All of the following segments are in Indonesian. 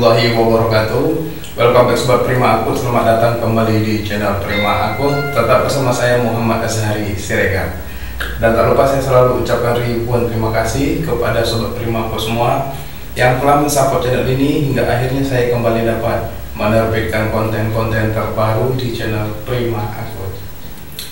warahmatullahi wabarakatuh. Welcome back Sobat Prima Akut. Selamat datang kembali di channel Prima Akut. Tetap bersama saya Muhammad Azhari Siregar. Dan tak lupa saya selalu ucapkan ribuan terima kasih kepada Sobat Prima Akut semua yang telah mensupport channel ini hingga akhirnya saya kembali dapat menerbitkan konten-konten terbaru di channel Prima Akut.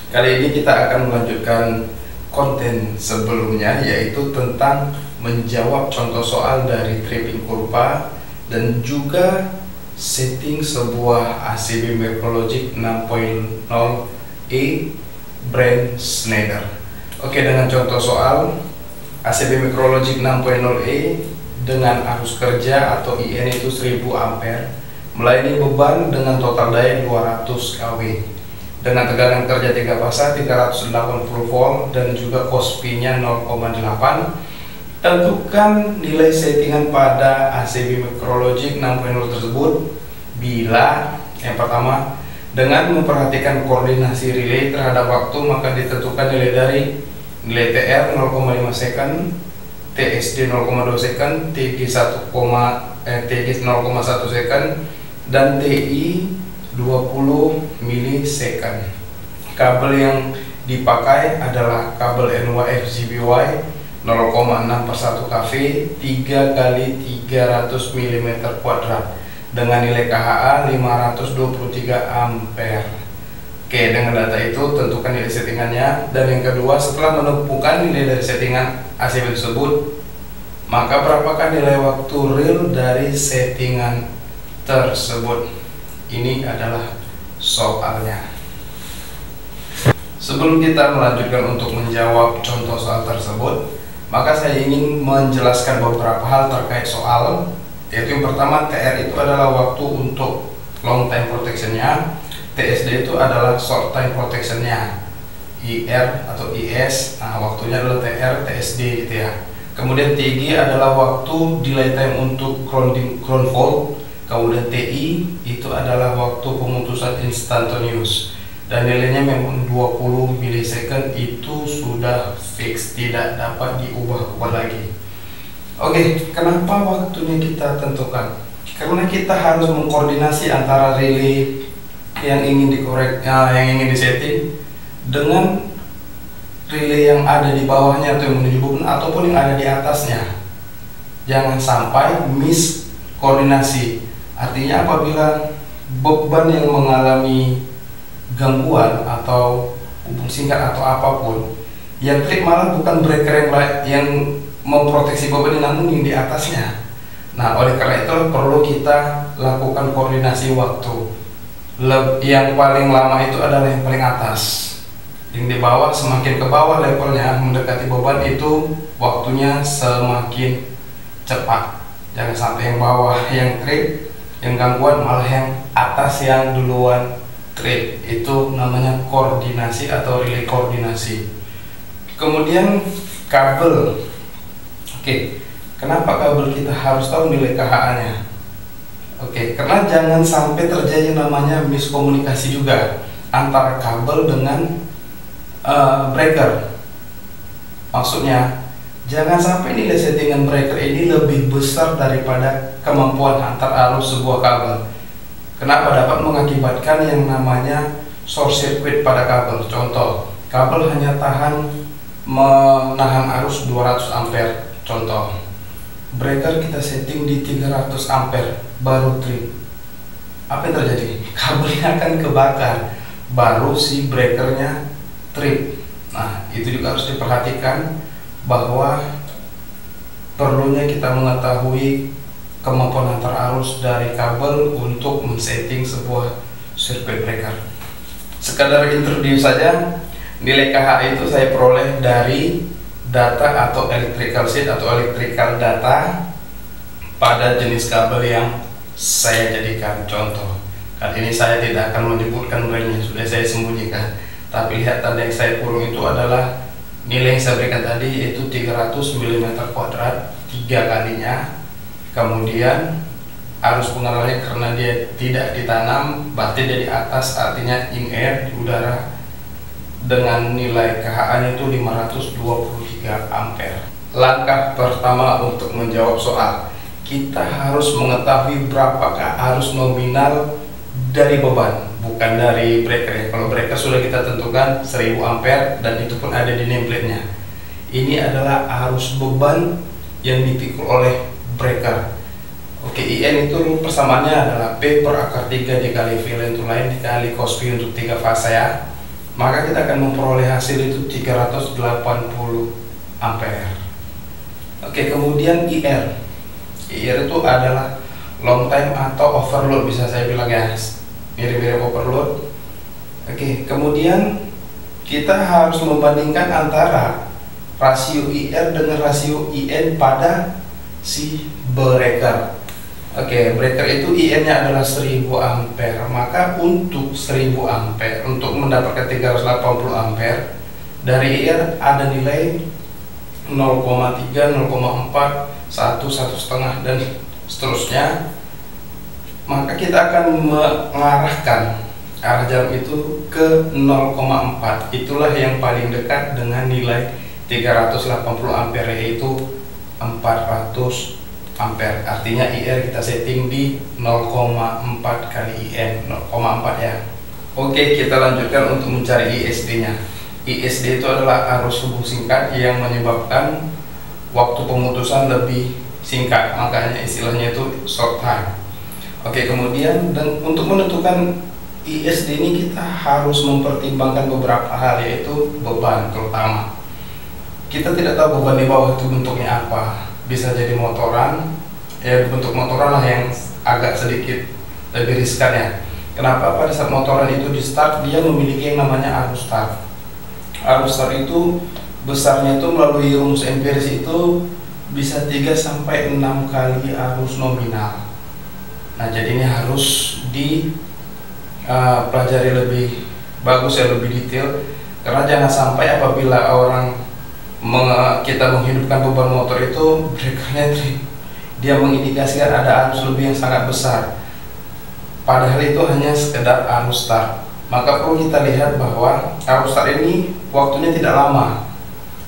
Kali ini kita akan melanjutkan konten sebelumnya, yaitu tentang menjawab contoh soal dari tripping kurva dan juga setting sebuah ACB Micrologic 6.0E brand Schneider. Oke, dengan contoh soal ACB Micrologic 6.0E dengan arus kerja atau IN itu 1000 ampere melayani beban dengan total daya 200 kW dengan tegangan kerja 3 fasa 380 volt dan juga cos-P-nya 0,8. Tentukan nilai settingan pada ACB Micrologic 6.0 tersebut bila yang pertama dengan memperhatikan koordinasi relay terhadap waktu, maka ditentukan nilai dari nilai TR 0,5 second, TSD 0,2 second, TG 0,1 second dan TI 20 milisecond. Kabel yang dipakai adalah kabel NY-FGBY 0,6/1 kV 3 x 300 mm kuadrat dengan nilai KHA 523 ampere. Oke, dengan data itu tentukan nilai settingannya. Dan yang kedua, setelah menemukan nilai dari settingan ACB tersebut, maka berapakah nilai waktu real dari settingan tersebut? Ini adalah soalnya. Sebelum kita melanjutkan untuk menjawab contoh soal tersebut, maka saya ingin menjelaskan beberapa hal terkait soal, yaitu yang pertama, TR itu adalah waktu untuk long time protection-nya, TSD itu adalah short time protection-nya, IR atau IS, nah waktunya adalah TR, TSD gitu ya. Kemudian TG adalah waktu delay time untuk ground fault, kemudian TI itu adalah waktu pemutusan instantaneous. Dan nilainya memang 20 milisecond, itu sudah fix, tidak dapat diubah-ubah lagi. Oke, kenapa waktunya kita tentukan? Karena kita harus mengkoordinasi antara relay yang ingin disetting dengan relay yang ada di bawahnya atau yang menuju beban ataupun yang ada di atasnya. Jangan sampai miss koordinasi. Artinya apabila beban yang mengalami gangguan atau hubung singkat atau apapun, yang trip malah bukan breaker yang memproteksi beban, namun yang di atasnya. Nah, oleh karena itu perlu kita lakukan koordinasi waktu. Yang paling lama itu adalah yang paling atas. Yang di bawah, semakin ke bawah levelnya mendekati beban, itu waktunya semakin cepat. Jangan sampai yang bawah yang trip, yang gangguan, malah yang atas yang duluan trip. Itu namanya koordinasi atau relay koordinasi. Kemudian kabel. Oke, kenapa kabel kita harus tahu nilai KHA-nya? Oke, karena jangan sampai terjadi namanya miskomunikasi juga antara kabel dengan breaker. Maksudnya, jangan sampai nilai settingan breaker ini lebih besar daripada kemampuan antar arus sebuah kabel. Kenapa? Dapat mengakibatkan yang namanya short circuit pada kabel. Contoh, kabel hanya menahan arus 200 ampere. Contoh, breaker kita setting di 300 ampere baru trip. Apa yang terjadi? Kabelnya akan kebakar, baru si breakernya trip. Nah, itu juga harus diperhatikan bahwa perlunya kita mengetahui kemampuan antar arus dari kabel untuk men-setting sebuah circuit breaker. Sekadar introduce saja, nilai KHA itu saya peroleh dari data atau electrical sheet atau electrical data pada jenis kabel yang saya jadikan contoh. Kali ini saya tidak akan menyebutkan brandnya, sudah saya sembunyikan. Tapi lihat tanda yang saya kurung itu adalah nilai yang saya berikan tadi, yaitu 300 mm kuadrat 3 kalinya. Kemudian arus pengalihannya karena dia tidak ditanam, berarti dia di atas, artinya in air, di udara, dengan nilai KHA-nya itu 523 ampere. Langkah pertama untuk menjawab soal, kita harus mengetahui berapakah arus nominal dari beban, bukan dari breaker ya. Kalau breaker sudah kita tentukan 1000 ampere dan itu pun ada di nameplate-nya. Ini adalah arus beban yang dipikul oleh breaker. Oke, IN itu persamaannya adalah P per akar 3 dikali V line to line dikali cos V untuk 3 fase ya. Maka kita akan memperoleh hasil itu 380 ampere. Oke, kemudian IR. IR itu adalah long time atau overload, bisa saya bilang ya, mirip-mirip overload. Oke, kemudian kita harus membandingkan antara rasio IR dengan rasio IN pada si breaker. Oke, breaker itu IN-nya adalah 1000 ampere. Maka untuk 1000 ampere, untuk mendapatkan 380 ampere, dari IR ada nilai 0,3, 0,4, 1, 1,5 dan seterusnya. Maka kita akan mengarahkan arah jarum itu ke 0,4. Itulah yang paling dekat dengan nilai 380 ampere, yaitu 400 ampere. Artinya IR kita setting di 0,4 kali IN, 0,4 ya. Oke, kita lanjutkan untuk mencari ISD-nya. ISD itu adalah arus hubung singkat yang menyebabkan waktu pemutusan lebih singkat, makanya istilahnya itu short time. Oke, kemudian dan untuk menentukan ISD ini kita harus mempertimbangkan beberapa hal, yaitu beban terutama. Kita tidak tahu beban di bawah itu bentuknya apa. Bisa jadi motoran, ya bentuk motoran lah yang agak sedikit lebih riskan ya. Kenapa? Pada saat motoran itu di start, dia memiliki yang namanya arus start. Arus start itu besarnya itu melalui rumus empiris itu bisa 3 sampai 6 kali arus nominal. Nah, jadi ini harus dipelajari lebih bagus ya, lebih detail, karena jangan sampai apabila kita menghidupkan beban motor itu breakernya dia mengindikasikan ada arus lebih yang sangat besar, padahal itu hanya sekedar arus start. Maka perlu kita lihat bahwa arus start ini waktunya tidak lama.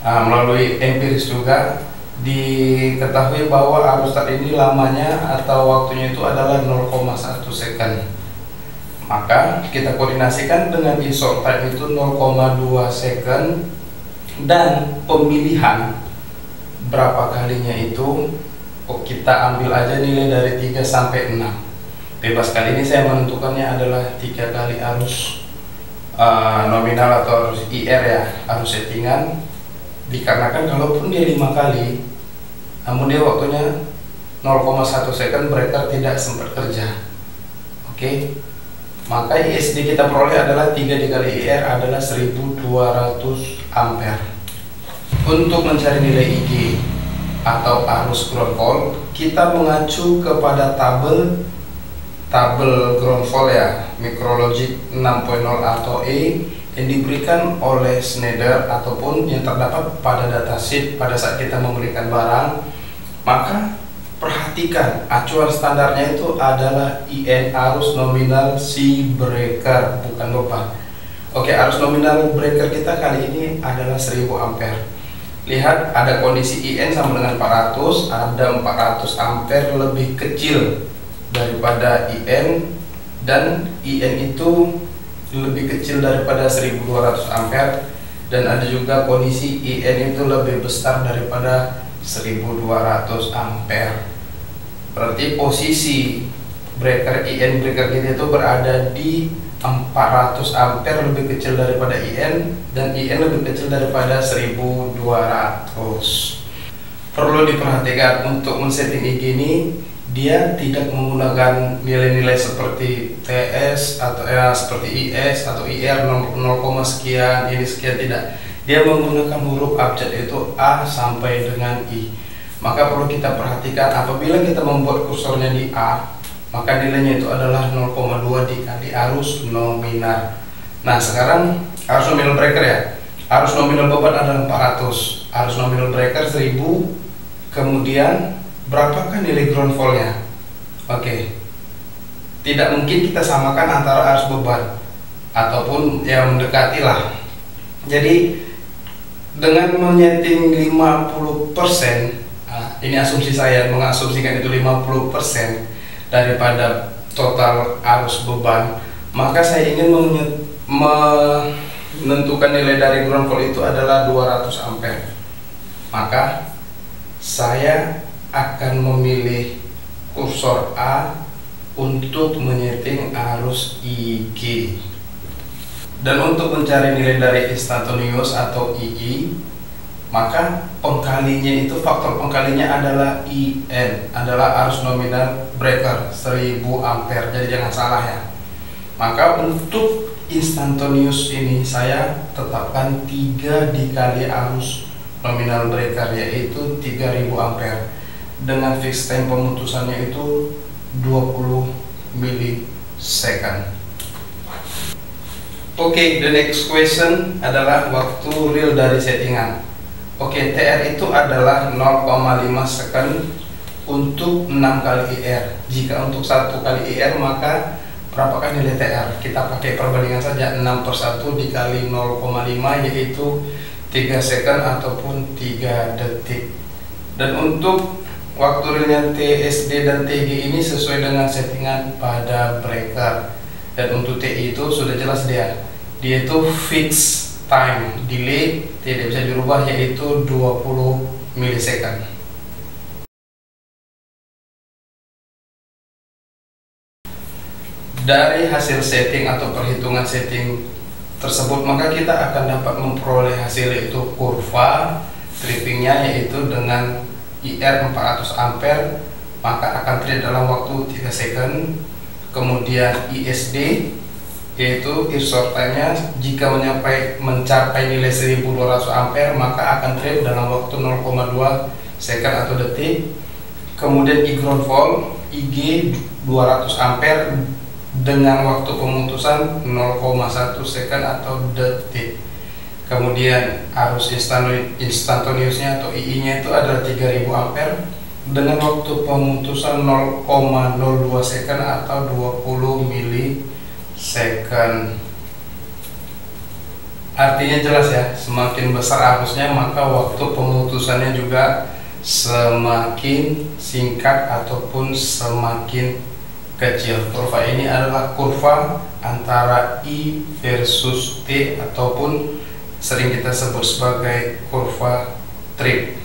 Melalui empiris juga diketahui bahwa arus start ini lamanya atau waktunya itu adalah 0,1 second. Maka kita koordinasikan dengan short time itu 0,2 second, dan pemilihan berapa kalinya itu kita ambil aja nilai dari 3 sampai 6. Bebas, kali ini saya menentukannya adalah 3 kali arus nominal atau arus IR ya, arus settingan. Dikarenakan kalaupun dia 5 kali namun dia waktunya 0,1 second, breaker tidak sempat kerja. Oke, maka ISD kita peroleh adalah 3 dikali IR adalah 1200 ampere. Untuk mencari nilai IG atau arus ground fault, kita mengacu kepada tabel ground fault ya, Micrologic 6.0 atau E yang diberikan oleh Schneider ataupun yang terdapat pada datasheet pada saat kita memberikan barang. Maka perhatikan acuan standarnya itu adalah IN, arus nominal si breaker, bukan beban. Oke, arus nominal breaker kita kali ini adalah 1000 ampere. Lihat, ada kondisi IN sama dengan 400, ada 400 ampere lebih kecil daripada IN, dan IN itu lebih kecil daripada 1200 ampere, dan ada juga kondisi IN itu lebih besar daripada 1200 ampere. Berarti posisi breaker IN breaker kita itu berada di 400 ampere, lebih kecil daripada IN, dan IN lebih kecil daripada 1200. Perlu diperhatikan untuk men-setting IG ini, dia tidak menggunakan nilai-nilai seperti TS atau seperti IS atau IR 0, sekian, ini sekian, tidak. Dia menggunakan huruf abjad itu A sampai dengan I. Maka perlu kita perhatikan apabila kita membuat kursornya di A, maka nilainya itu adalah 0,2 dikali arus nominal. Nah, sekarang arus nominal breaker ya. Arus nominal beban adalah 400, arus nominal breaker 1000. Kemudian berapakah nilai ground fault-nya? Oke. Tidak mungkin kita samakan antara arus beban ataupun yang mendekati lah. Jadi dengan menyeting 50% Nah, ini asumsi saya, mengasumsikan itu 50% daripada total arus beban, maka saya ingin menentukan nilai dari ground fault itu adalah 200 ampere. Maka saya akan memilih kursor A untuk menyeting arus IG. Dan untuk mencari nilai dari instantaneous atau II, maka pengkalinya itu, faktor pengkalinya adalah IN, adalah arus nominal breaker 1000 ampere. Jadi jangan salah ya. Maka untuk instantaneous ini saya tetapkan 3 dikali arus nominal breaker, yaitu 3000 ampere, dengan fixed time pemutusannya itu 20 milisecond. Oke, the next question adalah waktu real dari settingan. Oke, TR itu adalah 0,5 second untuk 6 kali IR. Jika untuk 1 kali IR, maka berapakah nilai TR? Kita pakai perbandingan saja, 6/1 dikali 0,5 yaitu 3 second ataupun 3 detik. Dan untuk waktu realnya TSD dan TG ini sesuai dengan settingan pada breaker. Dan untuk TI itu sudah jelas dia itu fix time delay, tidak bisa dirubah, yaitu 20 milisecond. Dari hasil setting atau perhitungan setting tersebut, maka kita akan dapat memperoleh hasil, yaitu kurva trippingnya, yaitu dengan IR 400 ampere, maka akan trip dalam waktu 3 second. Kemudian ISD, yaitu short time-nya jika mencapai nilai 1200 ampere, maka akan trip dalam waktu 0,2 second atau detik. Kemudian ground fault IG 200 ampere dengan waktu pemutusan 0,1 second atau detik. Kemudian arus instantaneousnya atau II-nya itu adalah 3000 ampere dengan waktu pemutusan 0,02 second atau 20 milisecond. Artinya jelas ya, semakin besar arusnya maka waktu pemutusannya juga semakin singkat ataupun semakin kecil. Kurva ini adalah kurva antara I versus T, ataupun sering kita sebut sebagai kurva trip.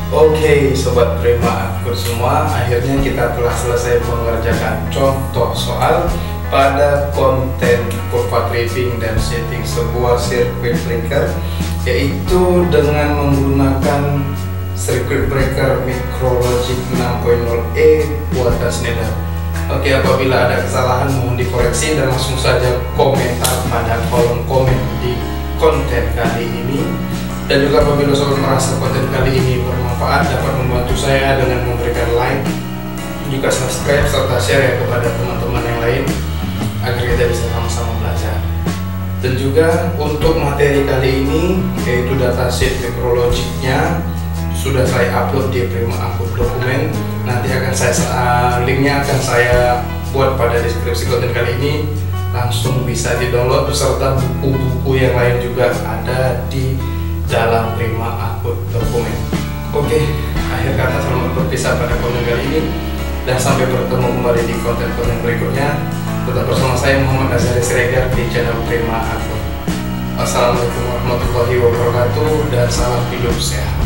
Oke, sobat Prima Akur semua, akhirnya kita telah selesai mengerjakan contoh soal pada konten kurva tripping dan setting sebuah circuit breaker, yaitu dengan menggunakan circuit breaker Micrologic 6.0E buatan Schneider. Oke, apabila ada kesalahan mohon dikoreksi dan langsung saja komentar pada kolom komen di konten kali ini. Dan juga apabila sobat merasa konten kali ini bermanfaat, dapat membantu saya dengan memberikan like, juga subscribe serta share ya kepada teman-teman yang lain agar kita bisa sama-sama belajar. Dan juga untuk materi kali ini, yaitu datasheet Micrologic-nya sudah saya upload di Prima Akur dokumen. Nanti akan linknya akan saya buat pada deskripsi konten kali ini. Langsung bisa di-download beserta buku-buku yang lain juga ada di dalam Prima Akur dokumen. Oke, akhir kata selamat berpisah pada konten kali ini, dan sampai bertemu kembali di konten-konten berikutnya. Tetap bersama saya Muhammad Azhari Siregar di channel Prima Akur. Assalamualaikum warahmatullahi wabarakatuh dan salam hidup sehat.